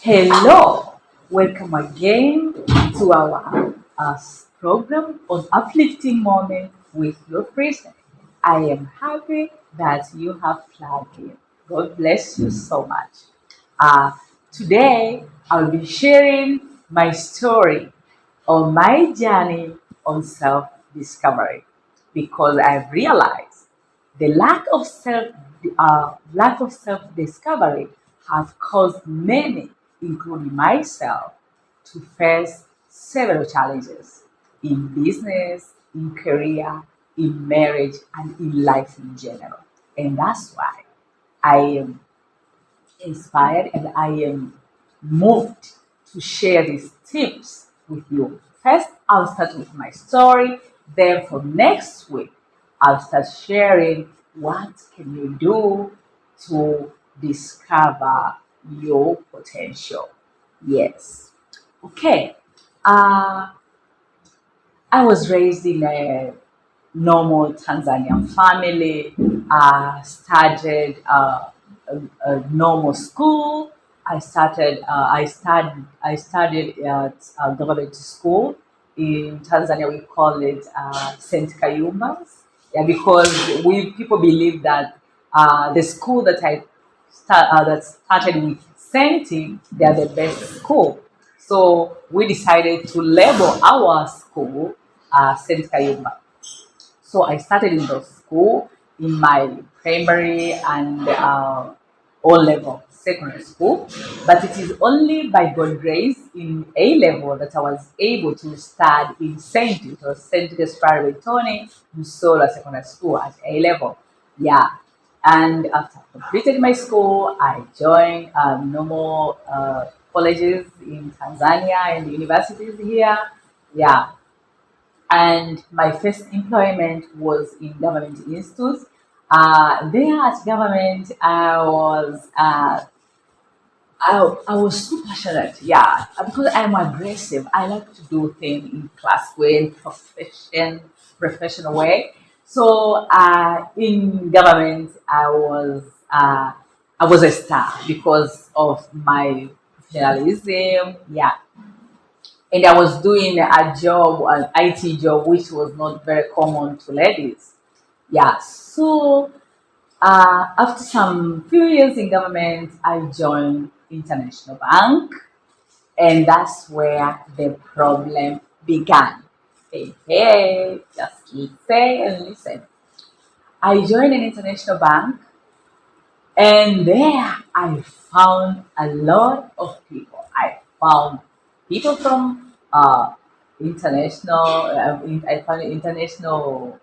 Hello, welcome again to our program on Uplifting Moment with Luphurise. I am happy that you have plugged in. God bless you so much. Uh, Today, I'll be sharing my story on my journey on self discovery because I've realized the lack of self discovery has caused many, including myself, to face several challenges in business, in career, in marriage, and in life in general. And that's why I am inspired and I am moved to share these tips with you. First, I'll start with my story. Then, for next week, I'll start sharing what can you do to discover your potential. Yes. Okay. Uh, I was raised in a normal Tanzanian family. Started a normal school. I studied at a government school in Tanzania. We call it Saint Kayumas. Yeah, because we people believe that the school that started with Saint, they are the best school. So we decided to label our school Saint Kayumba. So I started in the school in my primary and O level secondary school, but it is only by God grace in A level that I was able to start in Saint Gaspar Tony Musola Secondary School at A level. Yeah, and after I completed my school, I joined normal colleges in Tanzania and universities here. Yeah, and my first employment was in government institutes. There at government, I was so passionate, yeah, because I'm aggressive. I like to do things in class way, in professional way. So in government, I was a star because of my professionalism, yeah, and I was doing a job, an IT job, which was not very common to ladies. Yeah, so after some few years in government, I joined International Bank, and that's where the problem began. Hey, just say and listen. I joined an international bank, and there I found a lot of people. I found people from I found international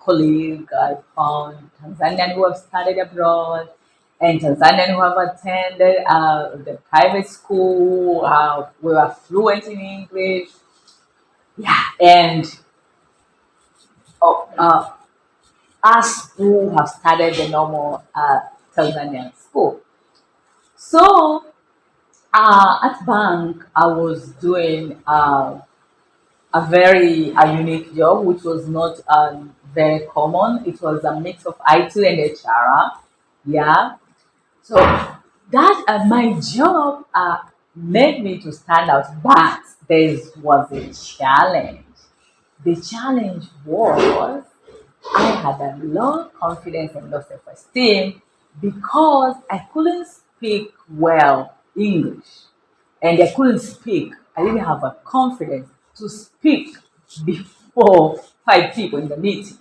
colleague. I found Tanzanian who have studied abroad and Tanzanian who have attended the private school. We were fluent in English. Yeah, and oh, us who have studied the normal Tanzanian school. So at bank, I was doing a unique job, which was not very common. It was a mix of IT and HR. Yeah. So that my job made me to stand out, but there was a challenge. The challenge was I had a low confidence and low self-esteem because I couldn't speak well English and I couldn't speak. I didn't have a confidence to speak before five people in the meeting.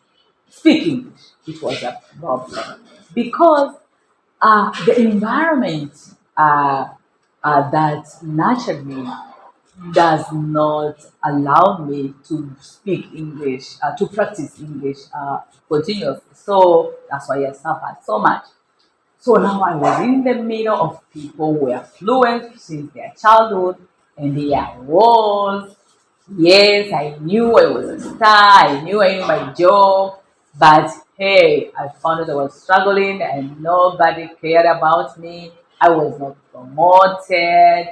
Speak English. It was a problem because the environment that nurtured me does not allow me to speak English, to practice English continuously. So that's why I suffered so much. So now I was in the middle of people who were fluent since their childhood, and here I was. Yes, I knew I was a star, I knew I knew my job, but hey, I found that I was struggling and nobody cared about me. I was not promoted.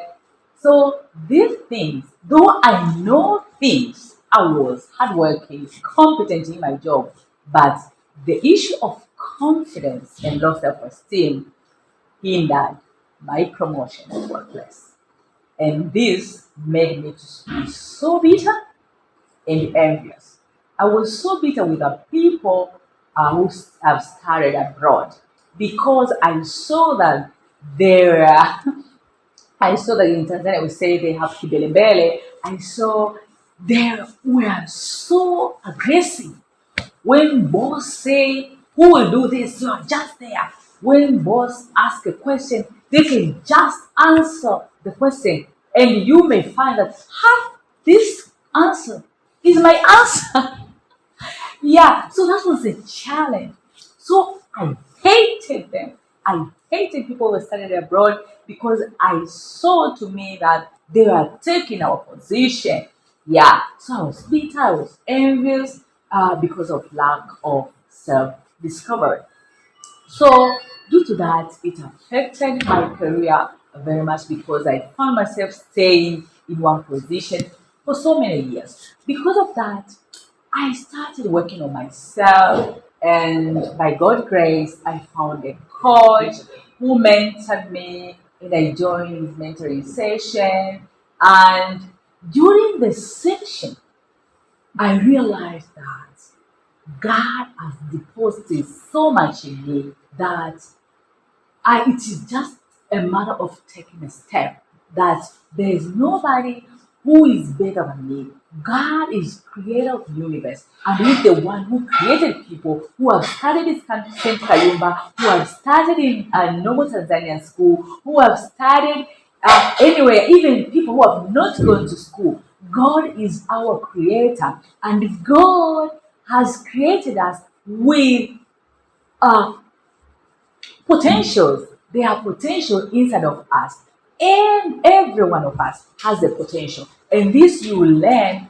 So these things, though I know things, I was hardworking, competent in my job, but the issue of confidence and low self-esteem hindered my promotion at workplace. And this made me to be so bitter and envious. I was so bitter with the people who have studied abroad because I saw that there, I saw that in Tanzania we say they have kibelebele. I saw they were so aggressive. When boss say who will do this, you are just there. When boss ask a question, they can just answer the question, and you may find that this answer is my answer. Yeah, so that was a challenge. So I hated them. I hated people who studied abroad because I saw to me that they were taking our position. Yeah, so I was bitter, I was envious because of lack of self discovery. So, due to that, it affected my career very much because I found myself staying in one position for so many years. Because of that, I started working on myself, and by God's grace, I found a coach who mentored me, and I joined his mentoring session. And during the session, I realized that God has deposited so much in me that it is just a matter of taking a step. That there is nobody who is better than me. God is creator of the universe, and He's the one who created people who have studied in St. Kayumba, who have studied in a normal Tanzanian school, who have studied anywhere, even people who have not gone to school. God is our creator, and God has created us with uh, potentials. There are potential inside of us, and every one of us has the potential. And this you will learn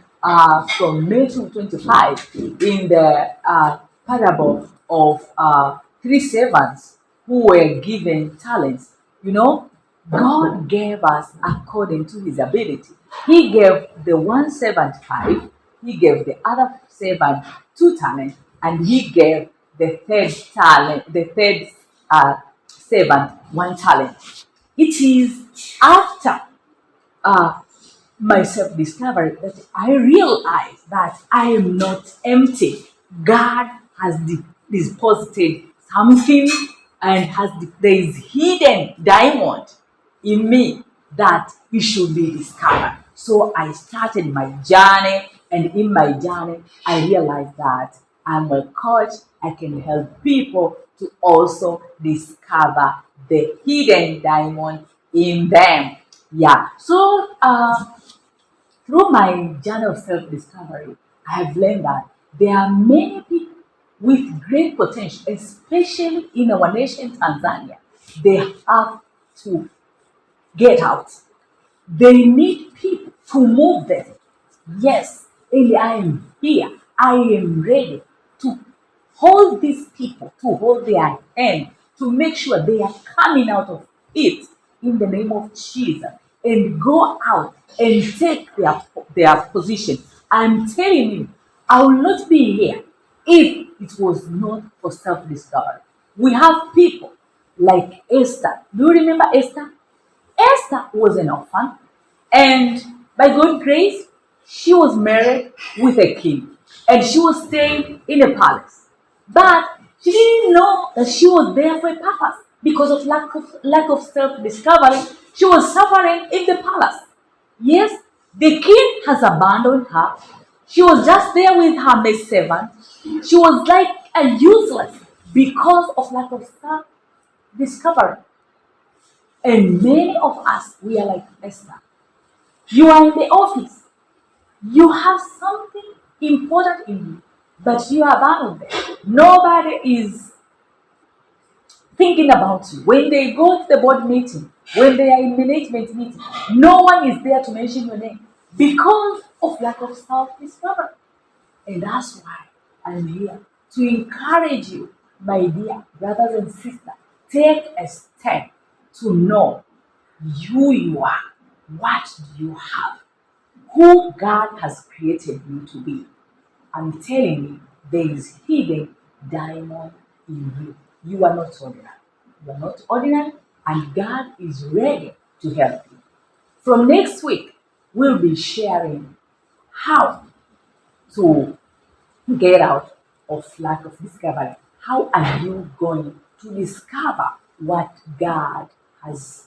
from Matthew 25 in the parable of three servants who were given talents. You know, God gave us according to his ability. He gave the one servant five, he gave the other servant two talents, and he gave the third servant one talent. It is after uh, my self discovery that I realize that I am not empty. God has deposited something, and there is hidden diamond in me that it should be discovered. So I started my journey, and in my journey, I realized that I'm a coach. I can help people to also discover the hidden diamond in them. Yeah. So through my journey of self-discovery, I have learned that there are many people with great potential, especially in our nation, Tanzania. They have to get out. They need people to move them. Yes, and I am here. I am ready to hold these people, to hold their hand, to make sure they are coming out of it in the name of Jesus and go out and take their position. I'm telling you, I will not be here if it was not for self discovery. We have people like Esther. Do you remember Esther? Esther was an orphan, and by God's grace, she was married with a king, and she was staying in a palace. But she didn't know that she was there for a purpose because of lack of self discovery. She was suffering in the palace. Yes, the king has abandoned her. She was just there with her maid servant. She was like a useless because of lack of self discovery. And many of us, we are like Esther. You are in the office. You have something important in you, but you are abandoned there. Nobody is thinking about you. When they go to the board meeting, when they are in management meeting, no one is there to mention your name because of lack of self-discovery. And that's why I'm here to encourage you, my dear brothers and sisters. Take a step to know who you are, what do you have, who God has created you to be. I'm telling you, there is hidden diamond in you. You are not ordinary. You are not ordinary. and God is ready to help you. From next week, we'll be sharing how to get out of lack of discovery. How are you going to discover what God has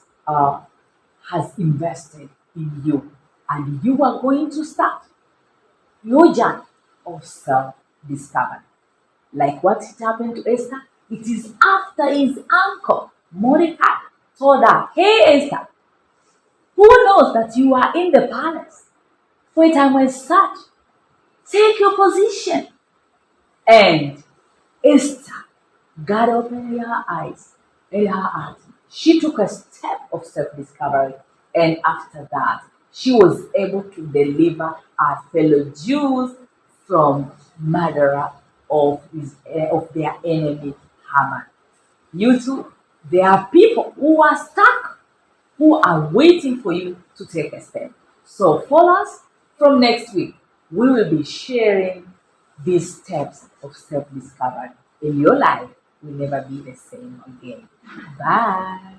has invested in you? And you are going to start your journey of self-discovery. Like what it happened to Esther, it is after his uncle Mordecai told her, "Hey Esther, who knows that you are in the palace for a time as such? Take your position." And Esther, God opened her eyes and her heart. She took a step of self discovery, and after that, she was able to deliver her fellow Jews from murderer of their enemy Haman. You too, there are people who are stuck, who are waiting for you to take a step. So, for us, from next week, we will be sharing these steps of self discovery. In your life will never be the same again. Bye.